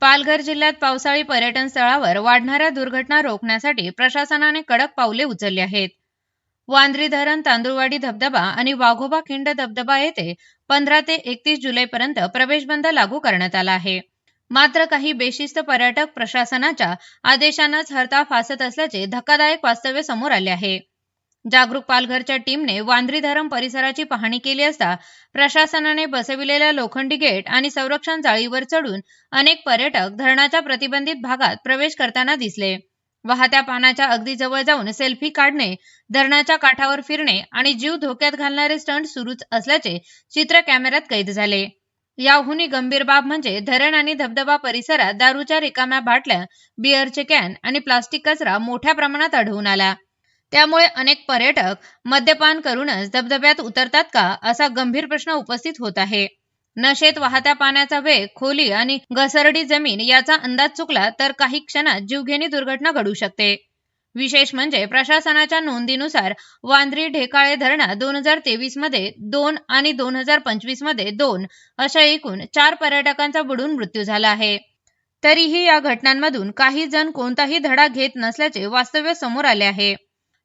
पालघर जिल्ह्यात पावसाळी पर्यटन स्थळावर वाढणाऱ्या दुर्घटना रोखण्यासाठी प्रशासनाने कडक पावले उचलली आहेत. वांद्री धरण, तांदुळवाडी धबधबा आणि वाघोबा खिंड धबधबा येथे 15 ते 31 जुलैपर्यंत प्रवेशबंद लागू करण्यात आला आहे. मात्र काही बेशिस्त पर्यटक प्रशासनाच्या आदेशांनाच हरताळ फासत असल्याचे धक्कादायक वास्तव्य समोर आले आहे. जागरूक पालघरच्या टीमने वांद्री धरण परिसराची पाहणी केली असता प्रशासनाने बसविलेल्या लोखंडी गेट आणि संरक्षण जाळीवर चढून अनेक पर्यटक धरणाच्या प्रतिबंधित भागात प्रवेश करताना दिसले. वाहत्या पाण्याच्या अगदी जवळ जाऊन सेल्फी काढणे, धरणाच्या काठावर फिरणे आणि जीव धोक्यात घालणारे स्टंट सुरूच असल्याचे चित्र कॅमेऱ्यात कैद झाले. याहूनही गंभीर बाब म्हणजे धरण आणि धबधबा परिसरात दारूच्या रिकाम्या बाटल्या, बिअरचे कॅन आणि प्लास्टिक कचरा मोठ्या प्रमाणात आढळून आला. त्यामुळे अनेक पर्यटक मद्यपान करूनच धबधब्यात उतरतात का, असा गंभीर प्रश्न उपस्थित होत आहे. नशेत वाहत्या पाण्याचा वेग, खोली आणि घसरडी जमीन याचा अंदाज चुकला तर काही क्षणात जीवघेणी दुर्घटना घडू शकते. विशेष म्हणजे प्रशासनाच्या नोंदीनुसार वांद्री ढेकाळे धरणात 2023 मध्ये 2 आणि 2025 मध्ये 2 अशा एकूण 4 पर्यटकांचा बुडून मृत्यू झाला आहे. तरीही या घटनांमधून काही जण कोणताही धडा घेत नसल्याचे वास्तव्य समोर आले आहे.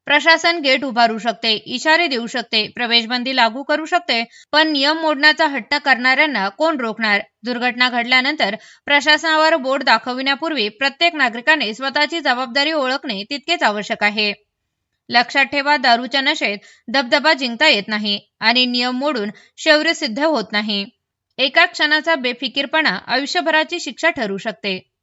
प्रशासन गेट उभारू शकते, इशारे देऊ शकते, प्रवेशबंदी लागू करू शकते, पण नियम मोडण्याचा हट्ट करणाऱ्यांना कोण रोखणार? दुर्घटना घडल्यानंतर प्रशासनावर बोट दाखविण्यापूर्वी प्रत्येक नागरिकाने स्वतःची जबाबदारी ओळखणे तितकेच आवश्यक आहे. लक्षात ठेवा, दारूच्या नशेत धबधबा जिंकता येत नाही आणि नियम मोडून शौर्य सिद्ध होत नाही. एका क्षणाचा बेफिकीरपणा आयुष्यभराची शिक्षा ठरू शकते.